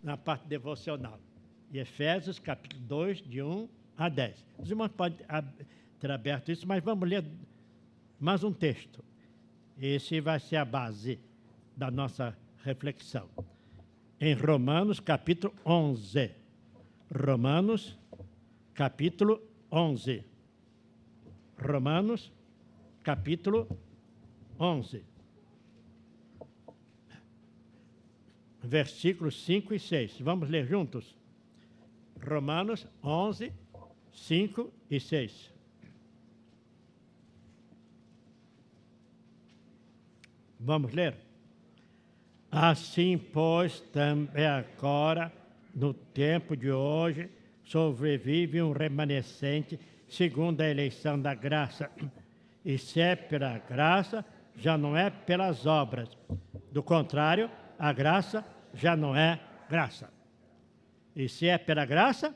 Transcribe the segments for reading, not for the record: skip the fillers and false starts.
na parte devocional. E Efésios, capítulo 2, de 1 a 10. Os irmãos podem ter aberto isso, mas vamos ler mais um texto. Esse vai ser a base da nossa reflexão. Em Romanos, capítulo 11. Romanos, capítulo 11. Romanos, capítulo 11. Versículos 5 e 6. Vamos ler juntos? Romanos 11, 5 e 6. Vamos ler? Assim, pois, também agora, no tempo de hoje, sobrevive um remanescente segundo a eleição da graça. E se é pela graça, já não é pelas obras. Do contrário, a graça já não é graça. E se é pela graça,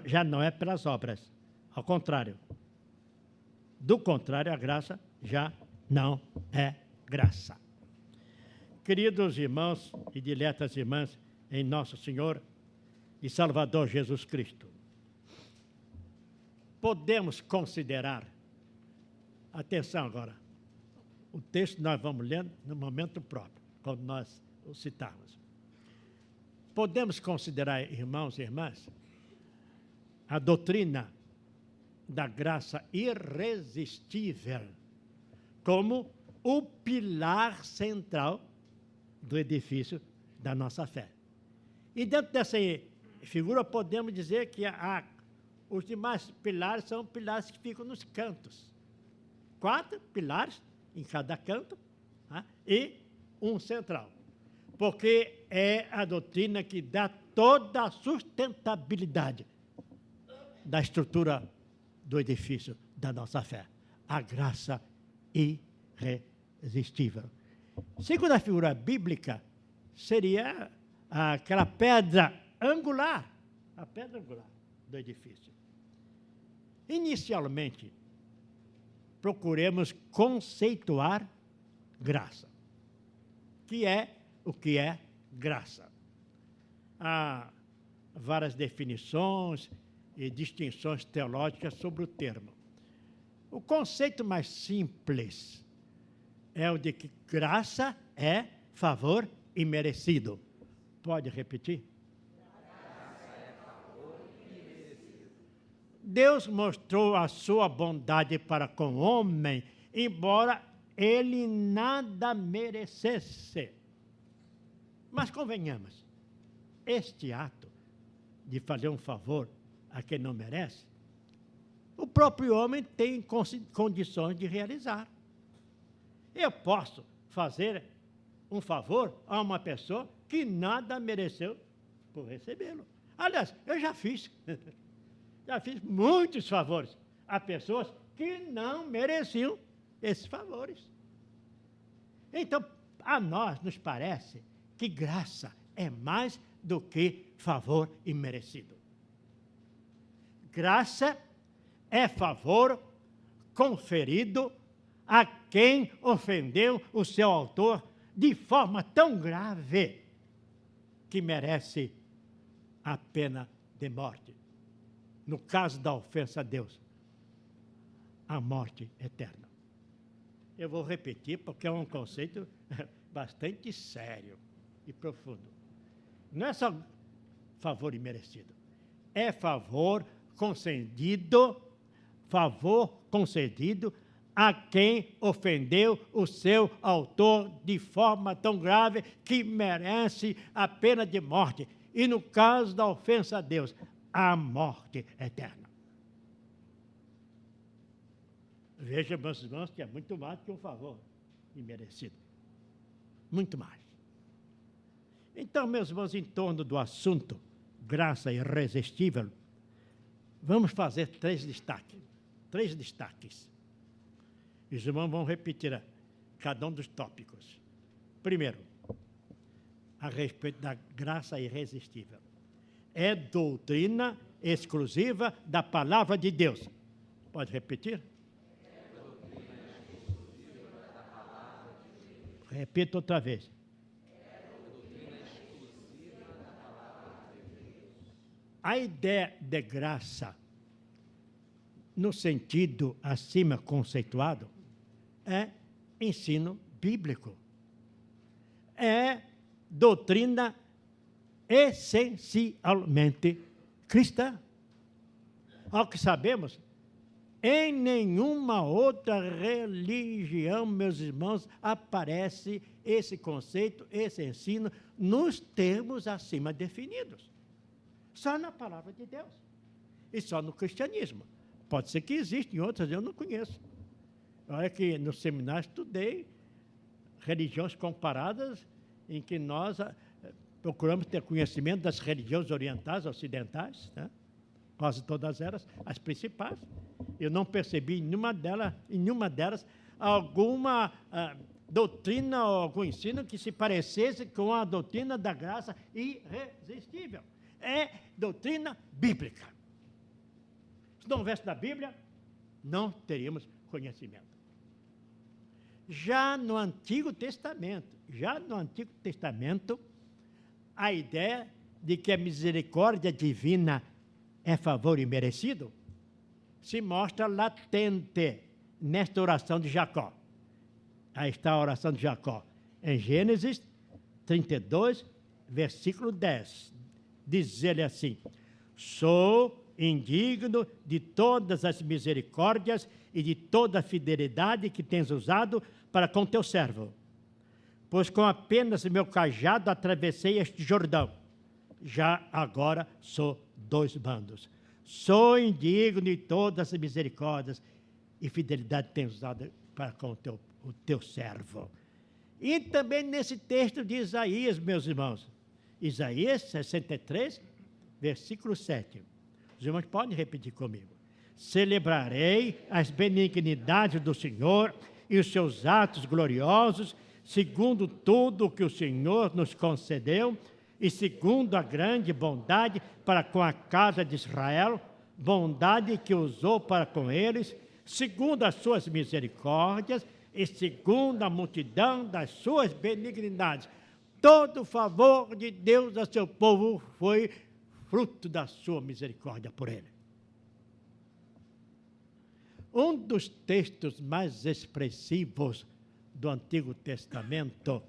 já não é pelas obras. Ao contrário. Do contrário, a graça já não é graça. Queridos irmãos e diletas irmãs, em nosso Senhor e Salvador Jesus Cristo, podemos considerar, atenção agora, o texto nós vamos lendo no momento próprio, quando nós o citarmos. Podemos considerar, irmãos e irmãs, a doutrina da graça irresistível como o pilar central do edifício da nossa fé. E dentro dessa figura podemos dizer que os demais pilares são pilares que ficam nos cantos. 4 pilares em cada canto, e um central. Porque é a doutrina que dá toda a sustentabilidade da estrutura do edifício da nossa fé. A graça irresistível. Segundo a figura bíblica, seria aquela pedra angular, a pedra angular do edifício. Inicialmente, procuremos conceituar graça. O que é graça? Há várias definições e distinções teológicas sobre o termo. O conceito mais simples é o de que graça é favor imerecido. Pode repetir? Graça é favor imerecido. Deus mostrou a sua bondade para com o homem, embora ele nada merecesse. Mas convenhamos, este ato de fazer um favor a quem não merece, o próprio homem tem condições de realizar. Eu posso fazer um favor a uma pessoa que nada mereceu por recebê-lo. Aliás, eu já fiz. Já fiz muitos favores a pessoas que não mereciam esses favores. Então, a nós nos parece que graça é mais do que favor imerecido. Graça é favor conferido a quem ofendeu o seu autor de forma tão grave que merece a pena de morte. No caso da ofensa a Deus, a morte eterna. Eu vou repetir porque é um conceito bastante sério e profundo. Não é só favor imerecido, é favor concedido a quem ofendeu o seu autor de forma tão grave que merece a pena de morte. E no caso da ofensa a Deus, a morte eterna. Veja, meus irmãos, que é muito mais que um favor imerecido. Muito mais. Então, meus irmãos, em torno do assunto graça irresistível, vamos fazer 3 destaques. 3 destaques. Os irmãos vão repetir cada um dos tópicos. Primeiro, a respeito da graça irresistível. É doutrina exclusiva da palavra de Deus. Pode repetir? É doutrina exclusiva da palavra de Deus. Repita outra vez. É doutrina exclusiva A ideia de graça, no sentido acima conceituado, é ensino bíblico. É doutrina essencialmente cristã. Ao que sabemos, em nenhuma outra religião, meus irmãos, aparece esse conceito, esse ensino, nos termos acima definidos. Só na palavra de Deus. E só no cristianismo. Pode ser que exista em outras, eu não conheço. Olha que no seminário estudei religiões comparadas, em que nós procuramos ter conhecimento das religiões orientais, ocidentais, né? Quase todas elas, as principais. Eu não percebi em nenhuma delas alguma doutrina ou algum ensino que se parecesse com a doutrina da graça irresistível. É doutrina bíblica. Se não houvesse na Bíblia, não teríamos conhecimento. Já no Antigo Testamento, a ideia de que a misericórdia divina é favor imerecido se mostra latente nesta oração de Jacó. Aí está a oração de Jacó. Em Gênesis 32, versículo 10. Diz ele assim: sou indigno de todas as misericórdias e de toda a fidelidade que tens usado para com teu servo. Pois com apenas meu cajado atravessei este Jordão. Já agora sou 2 bandos. Sou indigno de todas as misericórdias e fidelidade que tens usado para com o teu servo. E também nesse texto de Isaías, meus irmãos. Isaías 63, versículo 7. Os irmãos podem repetir comigo. Celebrarei as benignidades do Senhor e os seus atos gloriosos, segundo tudo o que o Senhor nos concedeu, e segundo a grande bondade para com a casa de Israel, bondade que usou para com eles, segundo as suas misericórdias e segundo a multidão das suas benignidades. Todo o favor de Deus a seu povo foi fruto da sua misericórdia por ele. Um dos textos mais expressivos do Antigo Testamento,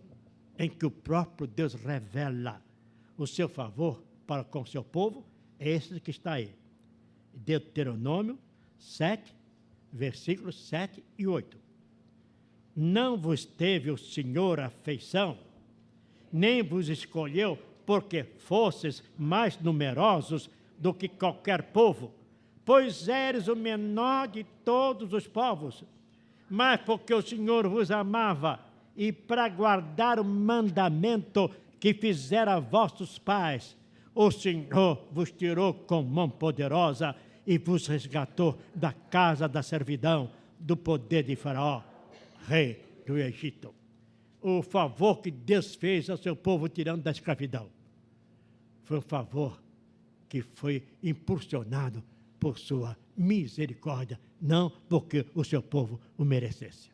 em que o próprio Deus revela o seu favor para com o seu povo, é esse que está aí. Deuteronômio 7, versículos 7 e 8. Não vos teve o Senhor afeição, nem vos escolheu porque fosses mais numerosos do que qualquer povo, pois eres o menor de todos os povos, mas porque o Senhor vos amava e para guardar o mandamento que fizera a vossos pais, o Senhor vos tirou com mão poderosa e vos resgatou da casa da servidão, do poder de Faraó, rei do Egito. O favor que Deus fez ao seu povo tirando da escravidão foi um favor que foi impulsionado por sua misericórdia, não porque o seu povo o merecesse.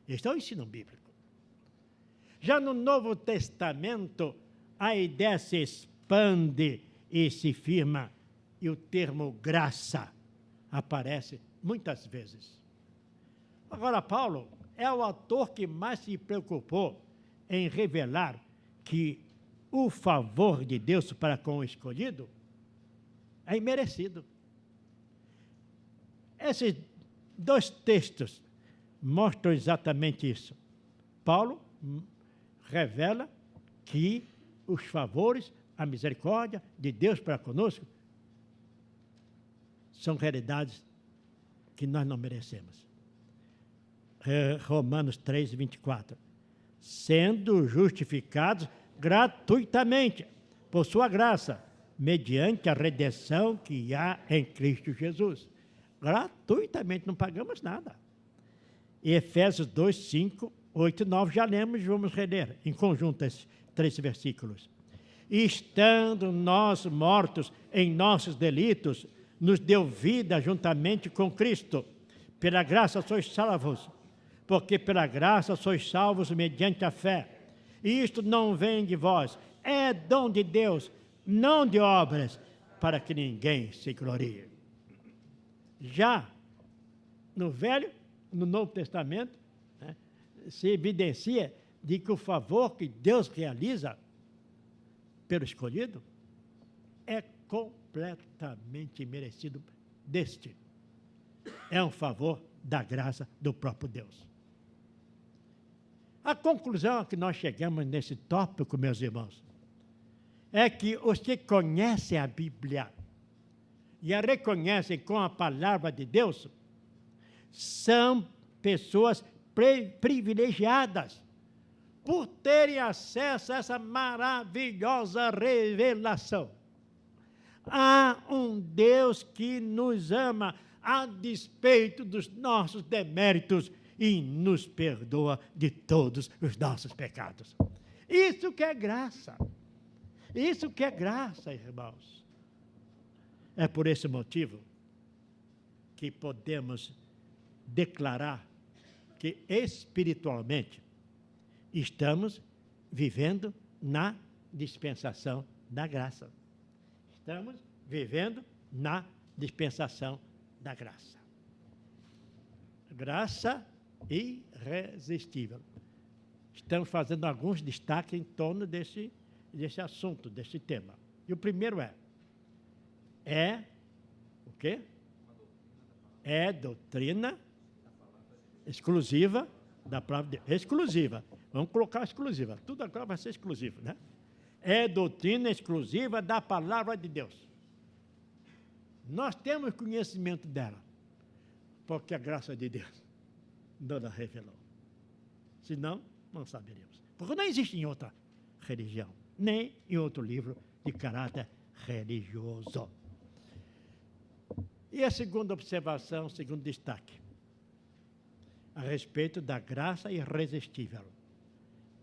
Este é o ensino bíblico. Já no Novo Testamento, a ideia se expande e se firma, e o termo graça aparece muitas vezes. Agora, Paulo é o autor que mais se preocupou em revelar que o favor de Deus para com o escolhido é imerecido. Esses 2 textos mostram exatamente isso. Paulo revela que os favores, a misericórdia de Deus para conosco são realidades que nós não merecemos. Romanos 3, 24. Sendo justificados gratuitamente por sua graça, mediante a redenção que há em Cristo Jesus. Gratuitamente, não pagamos nada. E Efésios 2, 5, 8 e 9, já lemos e vamos reler em conjunto esses 3 versículos. E estando nós mortos em nossos delitos, nos deu vida juntamente com Cristo. Pela graça sois salvos, porque pela graça sois salvos mediante a fé. E isto não vem de vós, é dom de Deus, não de obras, para que ninguém se glorie. Já no Novo Testamento, né, se evidencia de que o favor que Deus realiza pelo escolhido é completamente merecido deste. É um favor da graça do próprio Deus. A conclusão a que nós chegamos nesse tópico, meus irmãos, é que os que conhecem a Bíblia e a reconhecem com a palavra de Deus são pessoas privilegiadas por terem acesso a essa maravilhosa revelação. Há um Deus que nos ama a despeito dos nossos deméritos e nos perdoa de todos os nossos pecados. Isso que é graça. Isso que é graça, irmãos. É por esse motivo que podemos declarar que espiritualmente estamos vivendo na dispensação da graça. Estamos vivendo na dispensação da graça. Graça irresistível. Estamos fazendo alguns destaques em torno desse assunto, desse tema. E o primeiro é o quê? É doutrina exclusiva da palavra de Deus. Exclusiva. Vamos colocar exclusiva. Tudo agora vai ser exclusivo, né? É doutrina exclusiva da palavra de Deus. Nós temos conhecimento dela, porque a graça de Deus nos a revelou. Senão, não saberíamos. Porque não existe em outra religião, nem em outro livro de caráter religioso. E a segunda observação, segundo destaque, a respeito da graça irresistível.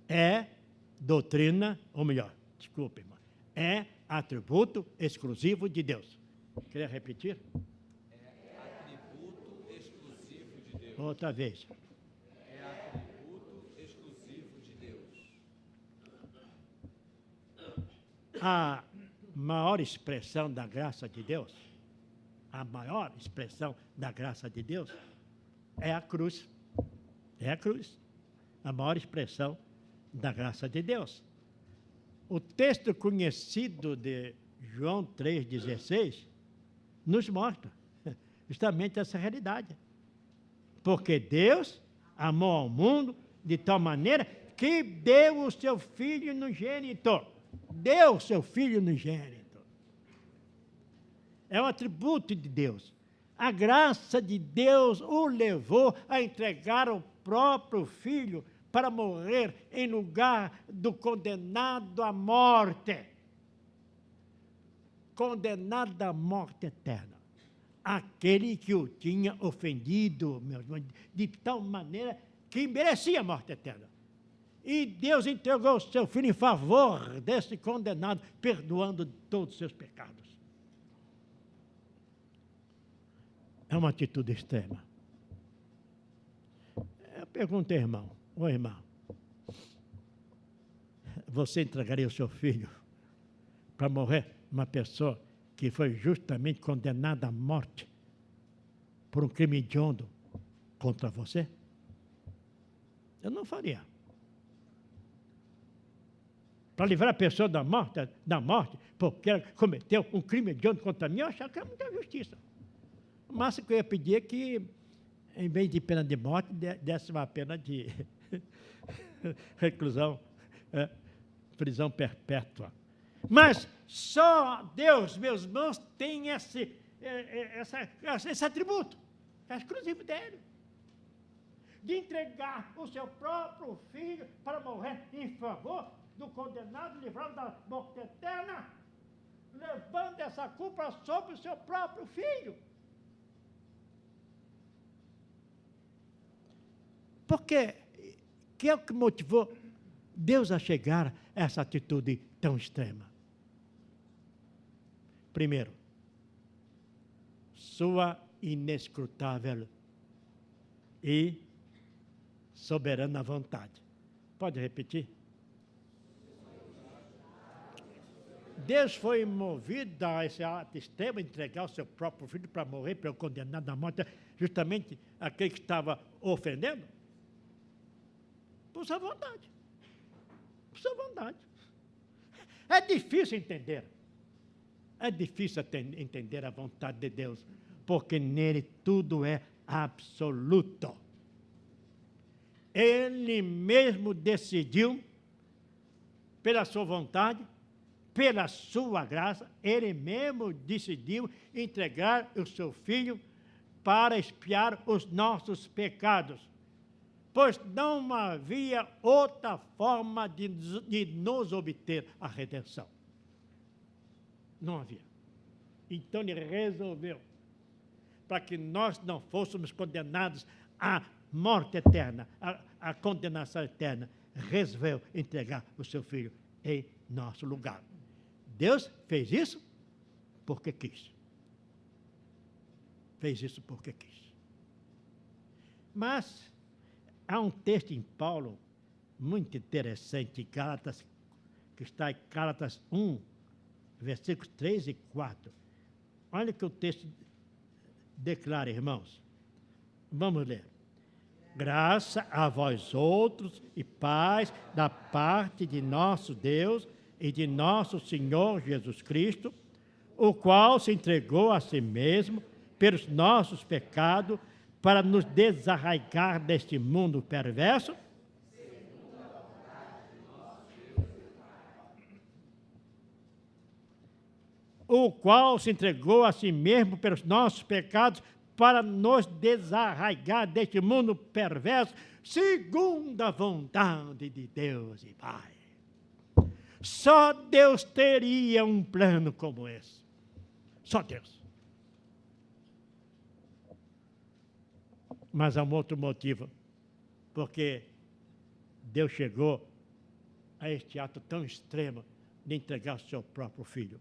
É doutrina, ou melhor, desculpe, irmão, é atributo exclusivo de Deus. Queria repetir? É atributo exclusivo de Deus. Outra vez. É atributo exclusivo de Deus. A maior expressão da graça de Deus, a maior expressão da graça de Deus é a cruz. É a cruz. A maior expressão da graça de Deus. O texto conhecido de João 3,16 nos mostra justamente essa realidade. Porque Deus amou ao mundo de tal maneira que deu o seu Filho unigênito. Deu o seu Filho unigênito. É um atributo de Deus. A graça de Deus o levou a entregar o próprio Filho para morrer em lugar do condenado à morte. Condenado à morte eterna. Aquele que o tinha ofendido, meu irmão, de tal maneira que merecia a morte eterna. E Deus entregou o seu Filho em favor desse condenado, perdoando todos os seus pecados. É uma atitude extrema. Eu perguntei, irmão, ô irmão, você entregaria o seu filho para morrer uma pessoa que foi justamente condenada à morte por um crime hediondo contra você? Eu não faria. Para livrar a pessoa da morte, porque ela cometeu um crime hediondo contra mim, eu achava que era muita justiça. O máximo que eu ia pedir é que, em vez de pena de morte, desse uma pena de reclusão, prisão perpétua. Mas só Deus, meus irmãos, tem esse atributo, é exclusivo dele, de entregar o seu próprio Filho para morrer em favor do condenado, livrado da morte eterna, levando essa culpa sobre o seu próprio Filho. Porque que é o que motivou Deus a chegar a essa atitude tão extrema? Primeiro, sua inescrutável e soberana vontade. Pode repetir? Deus foi movido a esse ato extremo, entregar o seu próprio filho para morrer, para o condenado à morte, justamente aquele que estava ofendendo? Por sua vontade. Por sua vontade. É difícil entender. É difícil entender a vontade de Deus, porque nele tudo é absoluto. Ele mesmo decidiu, pela sua vontade, pela sua graça, ele mesmo decidiu entregar o seu filho para expiar os nossos pecados, pois não havia outra forma de nos obter a redenção. Não havia. Então ele resolveu, para que nós não fôssemos condenados à morte eterna, à condenação eterna, resolveu entregar o seu filho em nosso lugar. Deus fez isso porque quis. Fez isso porque quis. Mas há um texto em Paulo muito interessante, em Gálatas, que está em Gálatas 1, versículos 3 e 4. Olha o que o texto declara, irmãos. Vamos ler. Graça a vós outros e paz da parte de nosso Deus e de nosso Senhor Jesus Cristo, o qual se entregou a si mesmo pelos nossos pecados para nos desarraigar deste mundo perverso, o qual se entregou a si mesmo pelos nossos pecados para nos desarraigar deste mundo perverso, segundo a vontade de Deus e Pai. Só Deus teria um plano como esse. Só Deus. Mas há um outro motivo, porque Deus chegou a este ato tão extremo de entregar o seu próprio filho.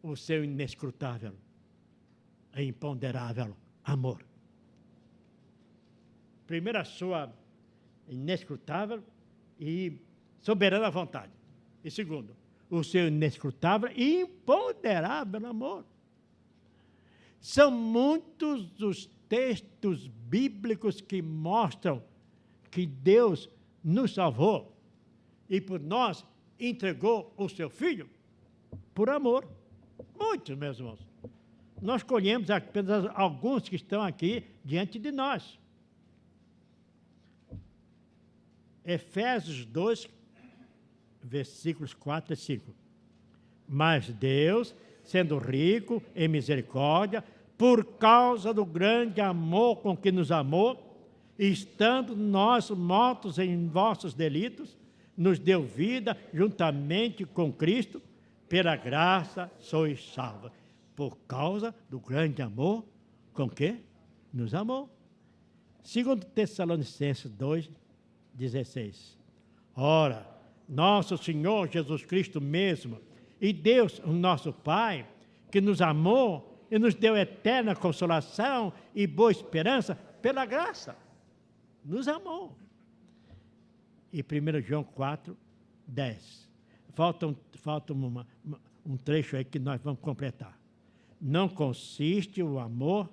O seu inescrutável e imponderável amor. Primeiro, a sua inescrutável e soberana vontade. E segundo, o seu inescrutável e imponderável amor. São muitos os textos bíblicos que mostram que Deus nos salvou e por nós entregou o seu Filho por amor. Muitos, meus irmãos. Nós escolhemos apenas alguns que estão aqui diante de nós. Efésios 2, versículos 4 e 5. Mas Deus, sendo rico em misericórdia, por causa do grande amor com que nos amou, estando nós mortos em vossos delitos, nos deu vida juntamente com Cristo, pela graça sois salvos. Por causa do grande amor com que nos amou. Segundo Tessalonicenses 2, 16. Ora, nosso Senhor Jesus Cristo mesmo, e Deus, o nosso Pai, que nos amou e nos deu eterna consolação e boa esperança pela graça. Nos amou. E 1 João 4, 10. Falta um trecho aí que nós vamos completar. Não consiste o amor...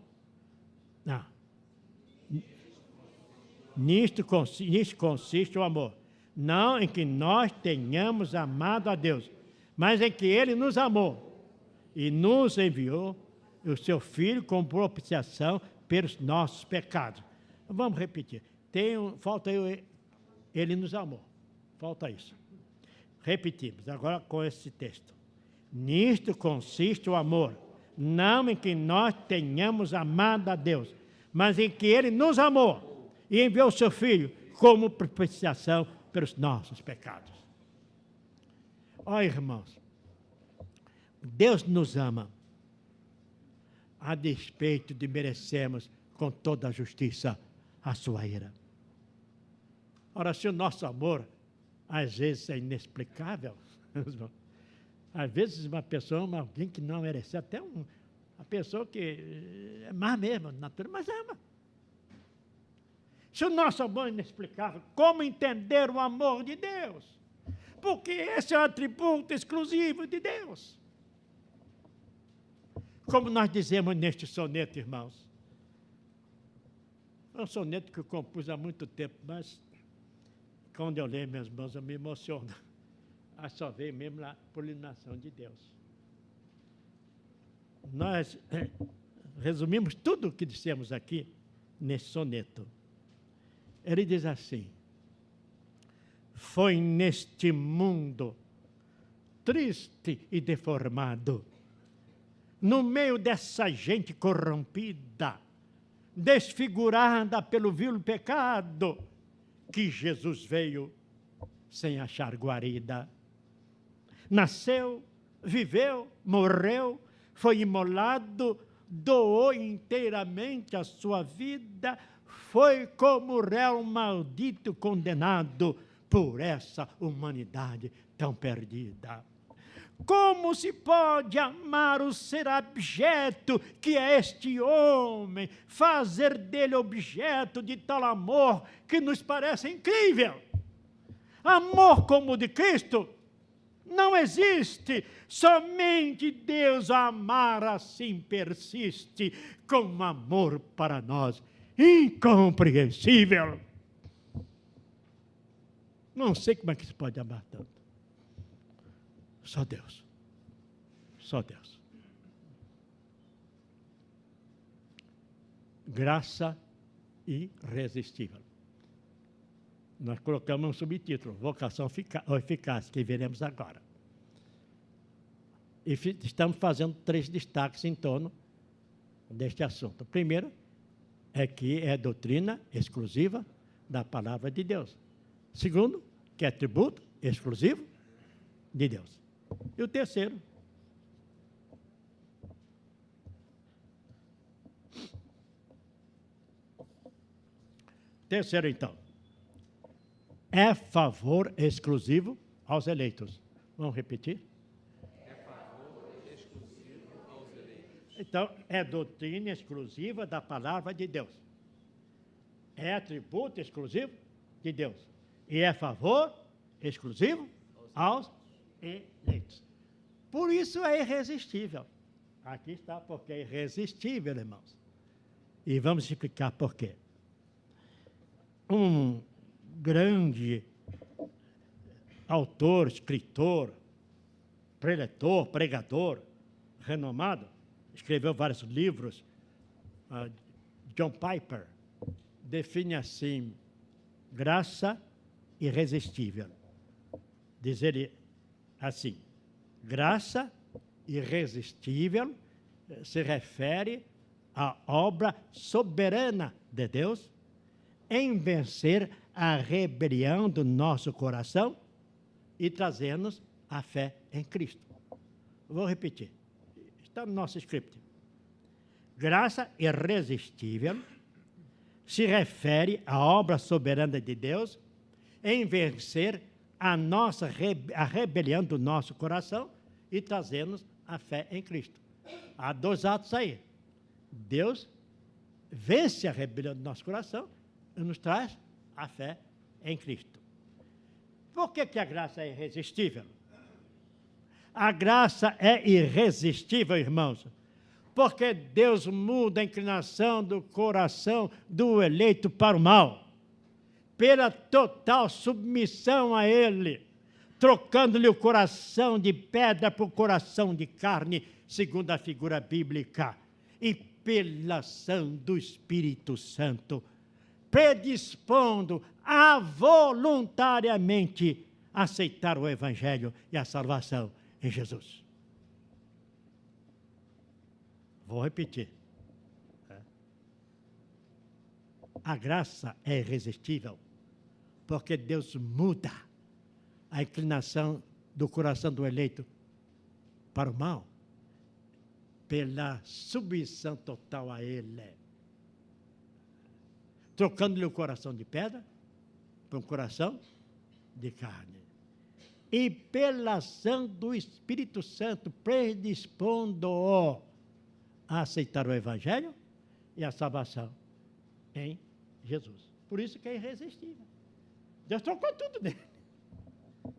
Não. Nisto consiste o amor. Não em que nós tenhamos amado a Deus, mas em que Ele nos amou e nos enviou o seu Filho como propiciação pelos nossos pecados. Vamos repetir. Falta aí, Ele nos amou. Falta isso. Repetimos, agora com esse texto. Nisto consiste o amor, não em que nós tenhamos amado a Deus, mas em que Ele nos amou e enviou o seu Filho como propiciação pelos nossos pecados. Ó irmãos, Deus nos ama, a despeito de merecermos com toda a justiça a sua ira. Ora, se o nosso amor às vezes é inexplicável, às vezes alguém que não merece, até uma pessoa que é má mesmo, natureza, mas ama. Se o nosso amor é inexplicável, como entender o amor de Deus? porque esse é um atributo exclusivo de Deus. Como nós dizemos neste soneto, irmãos. É um soneto que eu compus há muito tempo, mas quando eu leio, meus irmãos, eu me emociono. Aí só veio mesmo a polinização de Deus. Nós resumimos tudo o que dissemos aqui nesse soneto. Ele diz assim: foi neste mundo triste e deformado, no meio dessa gente corrompida, desfigurada pelo vil pecado, que Jesus veio sem achar guarida. Nasceu, viveu, morreu, foi imolado, doou inteiramente a sua vida, foi como réu maldito condenado por essa humanidade tão perdida. Como se pode amar o ser abjeto que é este homem, fazer dele objeto de tal amor que nos parece incrível? Amor como o de Cristo não existe, somente Deus a amar assim persiste, com um amor para nós incompreensível. Não sei como é que se pode amar tanto. Só Deus. Só Deus. Graça irresistível. Nós colocamos um subtítulo, vocação eficaz, que veremos agora. E estamos fazendo 3 destaques em torno deste assunto. O primeiro é que é doutrina exclusiva da palavra de Deus. Segundo, que é atributo exclusivo de Deus. E o terceiro, então, é favor exclusivo aos eleitos. Vamos repetir? É favor exclusivo aos eleitos. Então, é doutrina exclusiva da palavra de Deus. É atributo exclusivo de Deus. E é favor exclusivo aos eleitos. Por isso é irresistível. Aqui está, porque é irresistível, irmãos. E vamos explicar por quê. Um grande autor, escritor, preletor, pregador, renomado, escreveu vários livros. John Piper define assim: graça irresistível. Diz ele assim: graça irresistível se refere à obra soberana de Deus em vencer a rebelião do nosso coração e trazer-nos a fé em Cristo. Vou repetir. Está no nosso script. Graça irresistível se refere à obra soberana de Deus em vencer a rebelião do nosso coração e trazer-nos a fé em Cristo. Há 2 atos aí. Deus vence a rebelião do nosso coração e nos traz a fé em Cristo. Por que a graça é irresistível? A graça é irresistível, irmãos, porque Deus muda a inclinação do coração do eleito para o mal, pela total submissão a Ele, trocando-lhe o coração de pedra por coração de carne, segundo a figura bíblica, e pela ação do Espírito Santo, predispondo a voluntariamente aceitar o Evangelho e a salvação em Jesus. Vou repetir. A graça é irresistível, porque Deus muda a inclinação do coração do eleito para o mal, pela submissão total a Ele, trocando-lhe o coração de pedra por um coração de carne. E pela ação do Espírito Santo, predispondo-o a aceitar o Evangelho e a salvação em Jesus. Por isso que é irresistível. Deus trocou tudo nele.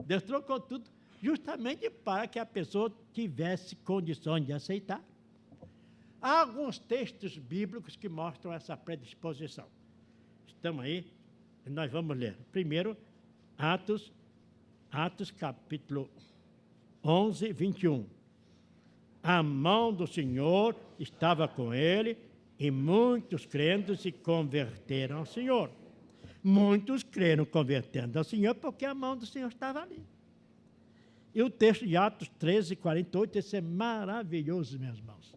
Deus trocou tudo justamente para que a pessoa tivesse condições de aceitar. Há alguns textos bíblicos que mostram essa predisposição. Estamos aí, e nós vamos ler. Primeiro, Atos capítulo 11, 21. A mão do Senhor estava com ele e muitos crentes se converteram ao Senhor. Muitos creram convertendo ao Senhor porque a mão do Senhor estava ali. E o texto de Atos 13, 48, esse é maravilhoso, meus irmãos.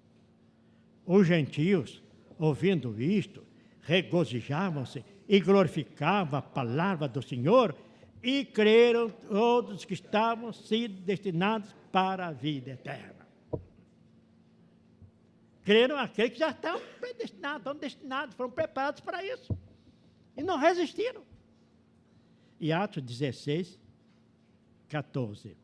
Os gentios, ouvindo isto, regozijavam-se e glorificavam a palavra do Senhor e creram todos que estavam sido destinados para a vida eterna. Creram aqueles que já estavam predestinados, estão destinados, foram preparados para isso. E não resistiram. E Atos 16, 14.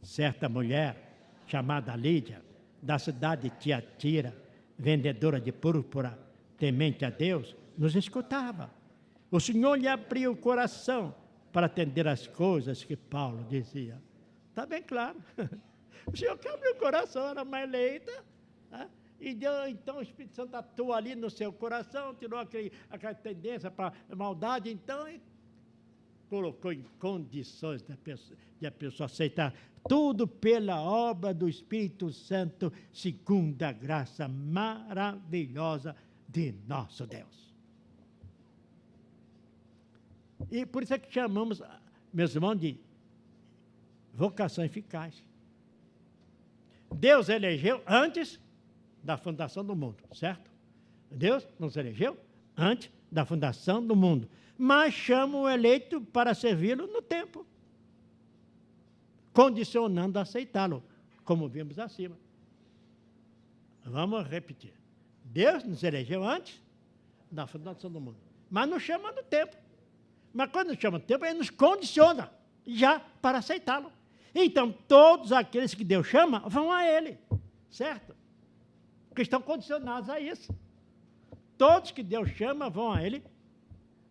Certa mulher, chamada Lídia, da cidade de Tiatira, vendedora de púrpura, temente a Deus, nos escutava. O Senhor lhe abriu o coração para atender as coisas que Paulo dizia. Está bem claro. O Senhor que abriu o coração, era uma eleita, né? E deu, então o Espírito Santo atuou ali no seu coração, tirou aquela tendência para a maldade, então, e colocou em condições de a pessoa aceitar tudo pela obra do Espírito Santo, segundo a graça maravilhosa de nosso Deus. E por isso é que chamamos, meus irmãos, de vocação eficaz. Deus elegeu antes da fundação do mundo, certo? Deus nos elegeu antes da fundação do mundo, mas chama o eleito para servi-lo no tempo, condicionando a aceitá-lo, como vimos acima. Vamos repetir. Deus nos elegeu antes da fundação do mundo, mas nos chama no tempo. Mas quando nos chama no tempo, Ele nos condiciona já para aceitá-lo. Então, todos aqueles que Deus chama, vão a Ele, certo? Porque estão condicionados a isso. Todos que Deus chama, vão a Ele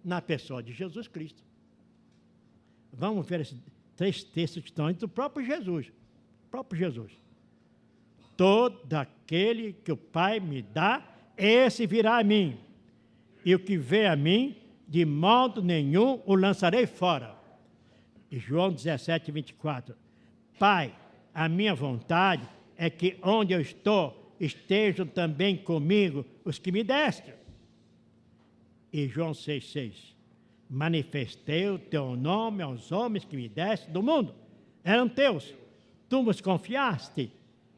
na pessoa de Jesus Cristo. Vamos ver esses 3 textos que estão entre o próprio Jesus. O próprio Jesus. Todo aquele que o Pai me dá, esse virá a mim. E o que vem a mim, de modo nenhum o lançarei fora. E João 17, 24. Pai, a minha vontade é que onde eu estou, estejam também comigo os que me deste. E João 6, 6. Manifestei o teu nome aos homens que me deste do mundo. Eram teus. Tu nos confiaste.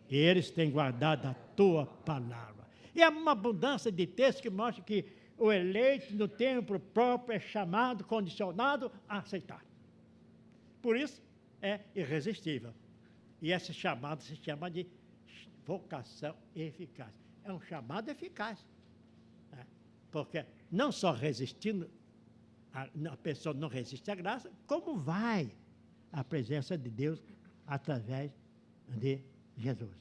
E eles têm guardado a tua palavra. E há uma abundância de textos que mostra que o eleito no tempo próprio é chamado, condicionado a aceitar. Por isso, é irresistível. E esse chamado se chama de vocação eficaz. É um chamado eficaz. Né? Porque não só resistindo, a pessoa não resiste à graça, como vai à presença de Deus através de Jesus.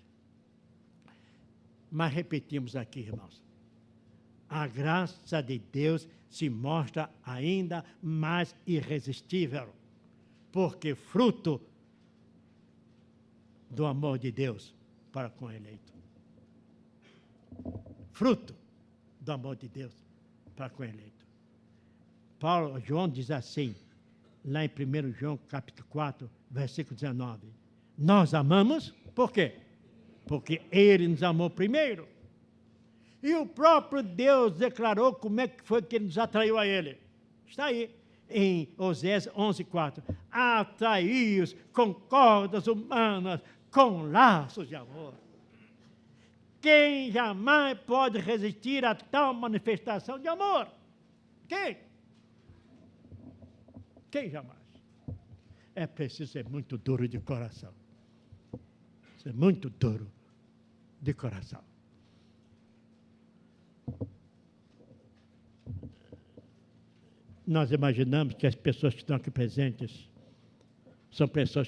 Mas repetimos aqui, irmãos, a graça de Deus se mostra ainda mais irresistível, porque fruto do amor de Deus para com o eleito. Fruto do amor de Deus para com o eleito. João diz assim, lá em 1 João capítulo 4, versículo 19. Nós amamos, por quê? Porque Ele nos amou primeiro. E o próprio Deus declarou como é que foi que Ele nos atraiu a Ele. Está aí, em Oséias 11, 4. Atraí-os com cordas humanas, com laços de amor. Quem jamais pode resistir a tal manifestação de amor? Quem? Quem jamais? É preciso ser muito duro de coração. Ser muito duro de coração. Nós imaginamos que as pessoas que estão aqui presentes são pessoas